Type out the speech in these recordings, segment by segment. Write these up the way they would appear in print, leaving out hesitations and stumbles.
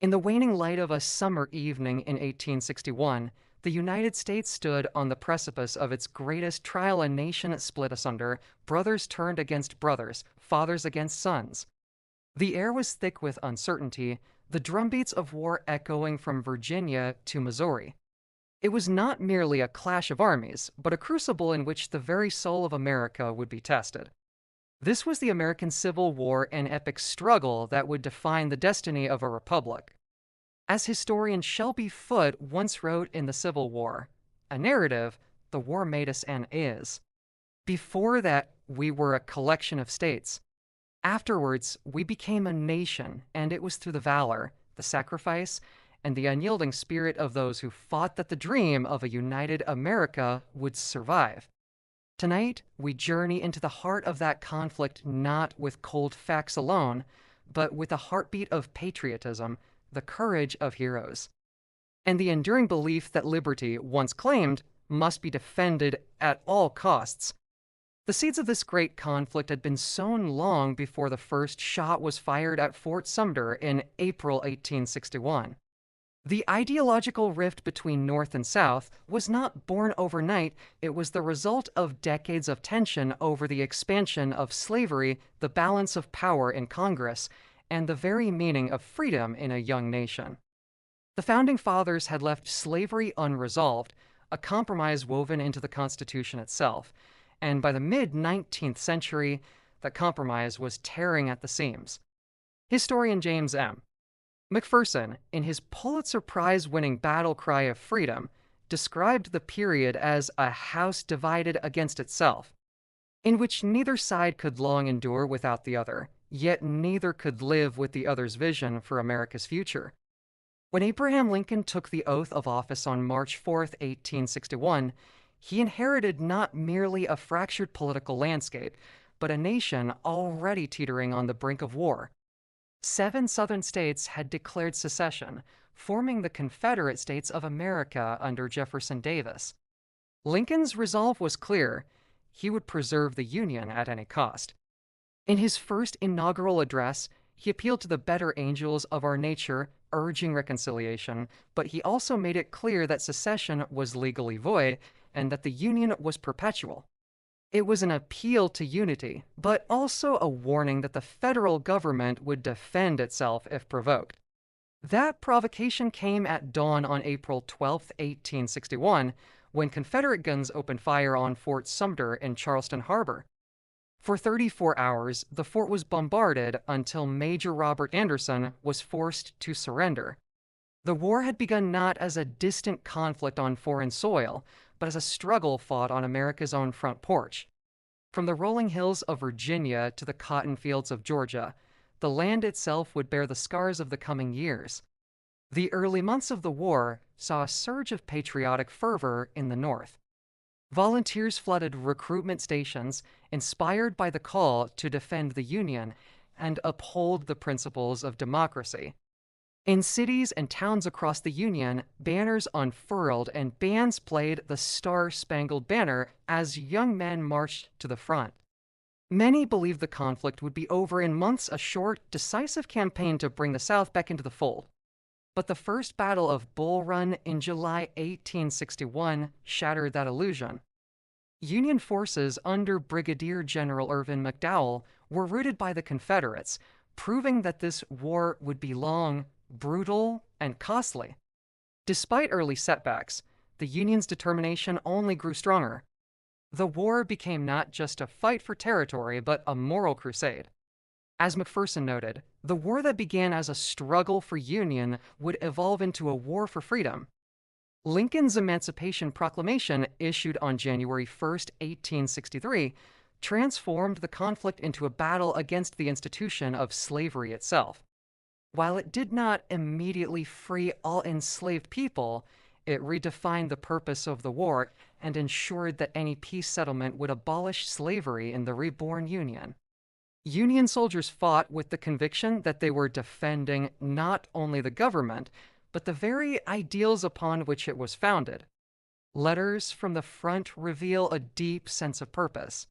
In the waning light of a summer evening in 1861, the United States stood on the precipice of its greatest trial. A nation split asunder, brothers turned against brothers, fathers against sons. The air was thick with uncertainty, the drumbeats of war echoing from Virginia to Missouri. It was not merely a clash of armies, but a crucible in which the very soul of America would be tested. This was the American Civil War, an epic struggle that would define the destiny of a republic. As historian Shelby Foote once wrote in The Civil War, a narrative, the war made us and is. Before that, we were a collection of states. Afterwards, we became a nation, and it was through the valor, the sacrifice, and the unyielding spirit of those who fought that the dream of a united America would survive. Tonight, we journey into the heart of that conflict not with cold facts alone, but with the heartbeat of patriotism, the courage of heroes, and the enduring belief that liberty, once claimed, must be defended at all costs. The seeds of this great conflict had been sown long before the first shot was fired at Fort Sumter in April 1861. The ideological rift between North and South was not born overnight. It was the result of decades of tension over the expansion of slavery, the balance of power in Congress, and the very meaning of freedom in a young nation. The Founding Fathers had left slavery unresolved, a compromise woven into the Constitution itself, and by the mid-19th century, the compromise was tearing at the seams. Historian James M. McPherson, in his Pulitzer Prize-winning battle cry of freedom, described the period as a house divided against itself, in which neither side could long endure without the other, yet neither could live with the other's vision for America's future. When Abraham Lincoln took the oath of office on March 4, 1861, he inherited not merely a fractured political landscape, but a nation already teetering on the brink of war. 7 Southern states had declared secession, forming the Confederate States of America under Jefferson Davis. Lincoln's resolve was clear: he would preserve the Union at any cost. In his first inaugural address, he appealed to the better angels of our nature, urging reconciliation, but he also made it clear that secession was legally void and that the Union was perpetual. It was an appeal to unity, but also a warning that the federal government would defend itself if provoked. That provocation came at dawn on April 12, 1861, when Confederate guns opened fire on Fort Sumter in Charleston Harbor. For 34 hours, the fort was bombarded until Major Robert Anderson was forced to surrender. The war had begun not as a distant conflict on foreign soil, but as a struggle fought on America's own front porch. From the rolling hills of Virginia to the cotton fields of Georgia, the land itself would bear the scars of the coming years. The early months of the war saw a surge of patriotic fervor in the North. Volunteers flooded recruitment stations, inspired by the call to defend the Union and uphold the principles of democracy. In cities and towns across the Union, banners unfurled and bands played the Star-Spangled Banner as young men marched to the front. Many believed the conflict would be over in months, a short, decisive campaign to bring the South back into the fold. But the First Battle of Bull Run in July 1861 shattered that illusion. Union forces under Brigadier General Irvin McDowell were routed by the Confederates, proving that this war would be long, brutal, and costly. Despite early setbacks, the Union's determination only grew stronger. The war became not just a fight for territory, but a moral crusade. As McPherson noted, the war that began as a struggle for union would evolve into a war for freedom. Lincoln's Emancipation Proclamation, issued on January 1, 1863, transformed the conflict into a battle against the institution of slavery itself. While it did not immediately free all enslaved people, it redefined the purpose of the war and ensured that any peace settlement would abolish slavery in the reborn Union. Union soldiers fought with the conviction that they were defending not only the government, but the very ideals upon which it was founded. Letters from the front reveal a deep sense of purpose.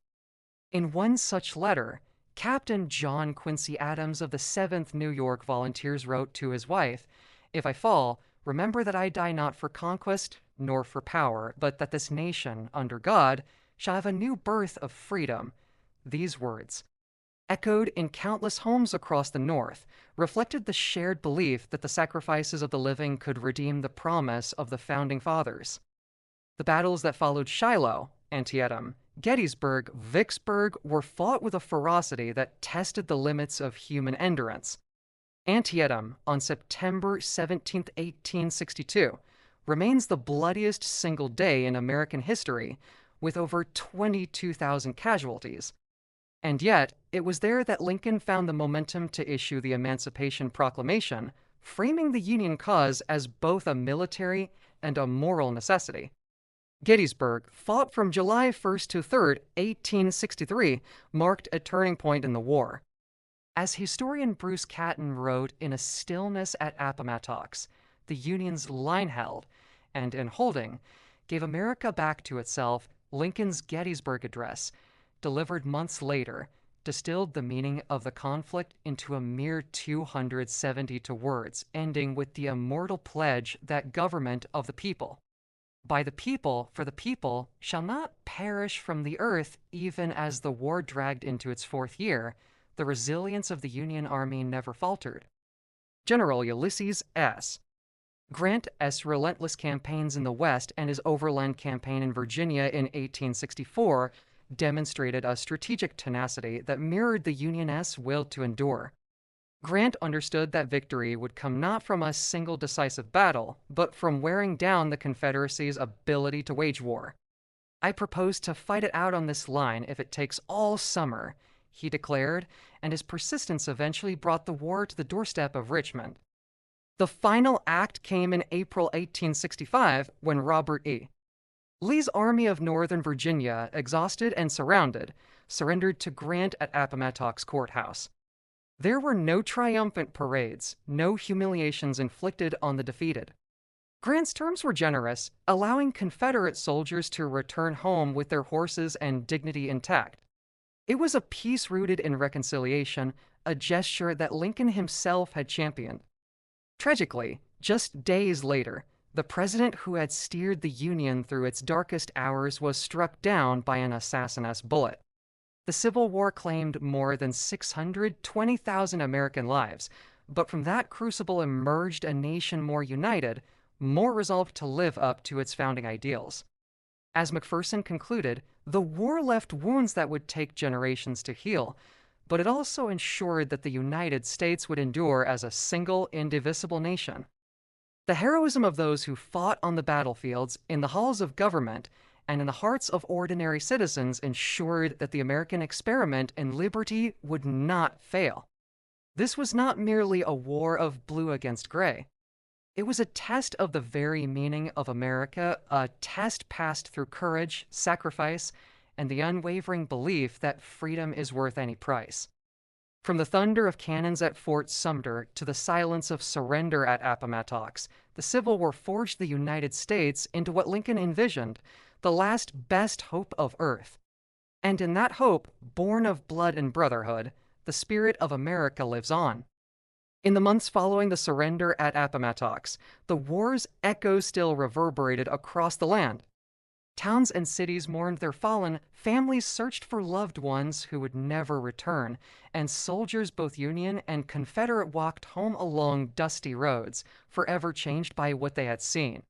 In one such letter, Captain John Quincy Adams of the 7th New York Volunteers wrote to his wife, "If I fall, remember that I die not for conquest nor for power, but that this nation, under God, shall have a new birth of freedom." These words, echoed in countless homes across the North, reflected the shared belief that the sacrifices of the living could redeem the promise of the Founding Fathers. The battles that followed Shiloh, Antietam, Gettysburg, Vicksburg were fought with a ferocity that tested the limits of human endurance. Antietam, on September 17, 1862, remains the bloodiest single day in American history, with over 22,000 casualties. And yet, it was there that Lincoln found the momentum to issue the Emancipation Proclamation, framing the Union cause as both a military and a moral necessity. Gettysburg, fought from July 1st to 3rd, 1863, marked a turning point in the war. As historian Bruce Catton wrote in A Stillness at Appomattox, the Union's line held, and in holding, gave America back to itself. Lincoln's Gettysburg Address, delivered months later, distilled the meaning of the conflict into a mere 272 words, ending with the immortal pledge that government of the people, by the people, for the people, shall not perish from the earth. Even as the war dragged into its 4th year, the resilience of the Union Army never faltered. General Ulysses S. Grant's relentless campaigns in the West and his overland campaign in Virginia in 1864 demonstrated a strategic tenacity that mirrored the Union's will to endure. Grant understood that victory would come not from a single decisive battle, but from wearing down the Confederacy's ability to wage war. "I propose to fight it out on this line if it takes all summer," he declared, and his persistence eventually brought the war to the doorstep of Richmond. The final act came in April 1865 when Robert E. Lee's Army of Northern Virginia, exhausted and surrounded, surrendered to Grant at Appomattox Courthouse. There were no triumphant parades, no humiliations inflicted on the defeated. Grant's terms were generous, allowing Confederate soldiers to return home with their horses and dignity intact. It was a peace rooted in reconciliation, a gesture that Lincoln himself had championed. Tragically, just days later, the president who had steered the Union through its darkest hours was struck down by an assassin's bullet. The Civil War claimed more than 620,000 American lives, but from that crucible emerged a nation more united, more resolved to live up to its founding ideals. As McPherson concluded, the war left wounds that would take generations to heal, but it also ensured that the United States would endure as a single, indivisible nation. The heroism of those who fought on the battlefields, in the halls of government, and in the hearts of ordinary citizens ensured that the American experiment in liberty would not fail. This was not merely a war of blue against gray. It was a test of the very meaning of America, a test passed through courage, sacrifice, and the unwavering belief that freedom is worth any price. From the thunder of cannons at Fort Sumter to the silence of surrender at Appomattox, the Civil War forged the United States into what Lincoln envisioned, the last best hope of earth. And in that hope, born of blood and brotherhood, the spirit of America lives on. In the months following the surrender at Appomattox, the war's echoes still reverberated across the land. Towns and cities mourned their fallen, families searched for loved ones who would never return, and soldiers, both Union and Confederate, walked home along dusty roads, forever changed by what they had seen.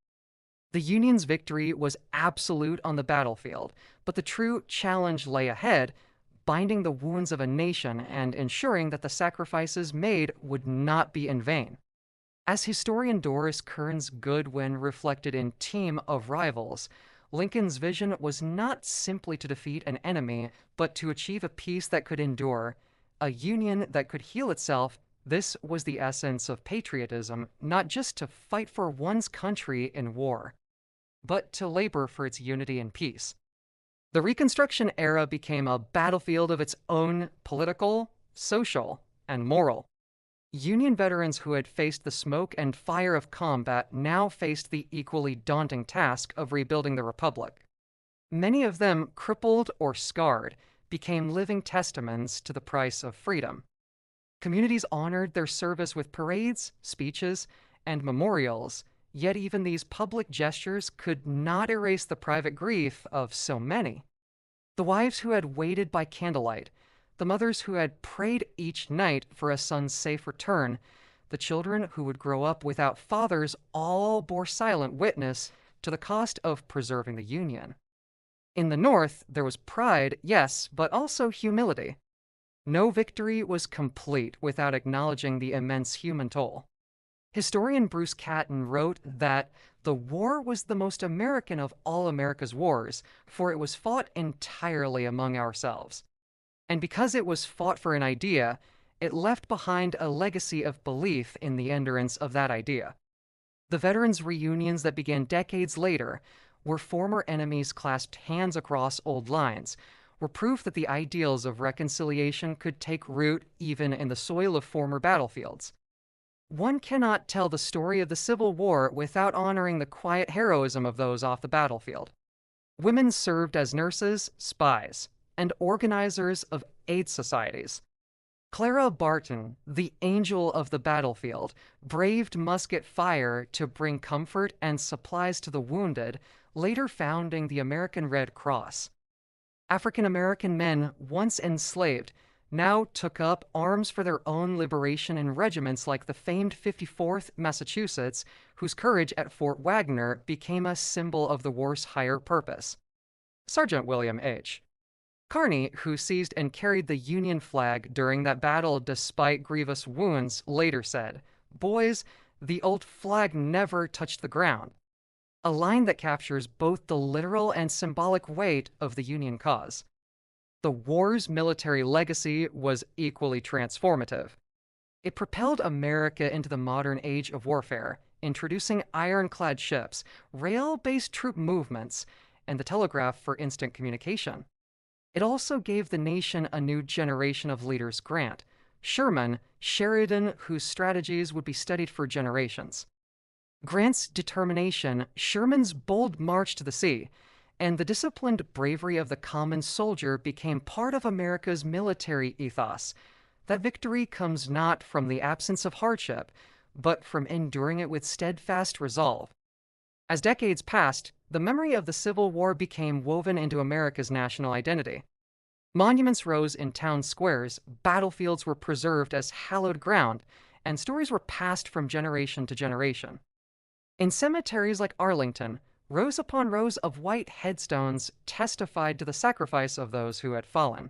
The Union's victory was absolute on the battlefield, but the true challenge lay ahead, binding the wounds of a nation and ensuring that the sacrifices made would not be in vain. As historian Doris Kearns Goodwin reflected in Team of Rivals, Lincoln's vision was not simply to defeat an enemy, but to achieve a peace that could endure, a union that could heal itself. This was the essence of patriotism, not just to fight for one's country in war, but to labor for its unity and peace. The Reconstruction era became a battlefield of its own, political, social, and moral. Union veterans who had faced the smoke and fire of combat now faced the equally daunting task of rebuilding the Republic. Many of them crippled or scarred, became living testaments to the price of freedom. Communities honored their service with parades, speeches, and memorials, yet even these public gestures could not erase the private grief of so many. The wives who had waited by candlelight, the mothers who had prayed each night for a son's safe return, the children who would grow up without fathers all bore silent witness to the cost of preserving the Union. In the North, there was pride, yes, but also humility. No victory was complete without acknowledging the immense human toll. Historian Bruce Catton wrote that the war was the most American of all America's wars, for it was fought entirely among ourselves. And because it was fought for an idea, it left behind a legacy of belief in the endurance of that idea. The veterans' reunions that began decades later, where former enemies clasped hands across old lines, were proof that the ideals of reconciliation could take root even in the soil of former battlefields. One cannot tell the story of the Civil War without honoring the quiet heroism of those off the battlefield. Women served as nurses, spies, and organizers of aid societies. Clara Barton, the angel of the battlefield, braved musket fire to bring comfort and supplies to the wounded, later founding the American Red Cross. African American men, once enslaved, now took up arms for their own liberation in regiments like the famed 54th Massachusetts, whose courage at Fort Wagner became a symbol of the war's higher purpose. Sergeant William H. Kearny, who seized and carried the Union flag during that battle despite grievous wounds, later said, "Boys, the old flag never touched the ground," a line that captures both the literal and symbolic weight of the Union cause. The war's military legacy was equally transformative. It propelled America into the modern age of warfare, introducing ironclad ships, rail-based troop movements, and the telegraph for instant communication. It also gave the nation a new generation of leaders: Grant, Sherman, Sheridan, whose strategies would be studied for generations. Grant's determination, Sherman's bold march to the sea, and the disciplined bravery of the common soldier became part of America's military ethos. That victory comes not from the absence of hardship, but from enduring it with steadfast resolve. As decades passed, the memory of the Civil War became woven into America's national identity. Monuments rose in town squares, battlefields were preserved as hallowed ground, and stories were passed from generation to generation. In cemeteries like Arlington, rows upon rows of white headstones testified to the sacrifice of those who had fallen.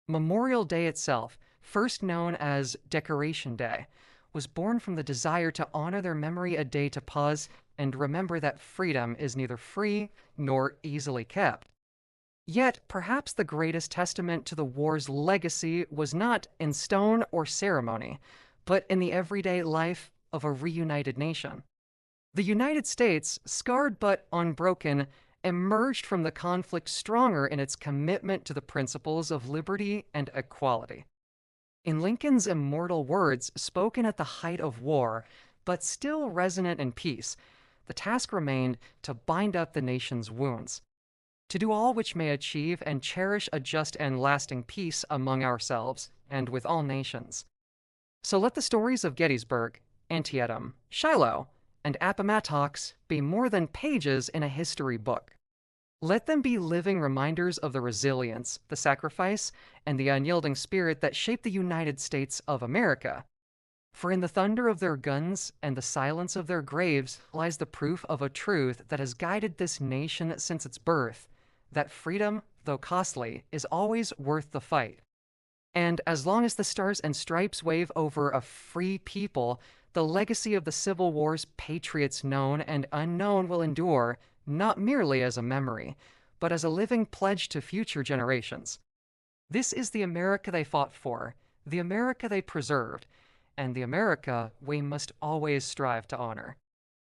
Memorial Day itself, first known as Decoration Day, was born from the desire to honor their memory, a day to pause and remember that freedom is neither free nor easily kept. Yet, perhaps the greatest testament to the war's legacy was not in stone or ceremony, but in the everyday life of a reunited nation. The United States, scarred but unbroken, emerged from the conflict stronger in its commitment to the principles of liberty and equality. In Lincoln's immortal words, spoken at the height of war, but still resonant in peace, the task remained to bind up the nation's wounds, to do all which may achieve and cherish a just and lasting peace among ourselves and with all nations. So let the stories of Gettysburg, Antietam, Shiloh, and Appomattox be more than pages in a history book. Let them be living reminders of the resilience, the sacrifice, and the unyielding spirit that shaped the United States of America. For in the thunder of their guns and the silence of their graves lies the proof of a truth that has guided this nation since its birth, that freedom, though costly, is always worth the fight. And as long as the stars and stripes wave over a free people, the legacy of the Civil War's patriots known and unknown will endure, not merely as a memory, but as a living pledge to future generations. This is the America they fought for, the America they preserved, and the America we must always strive to honor.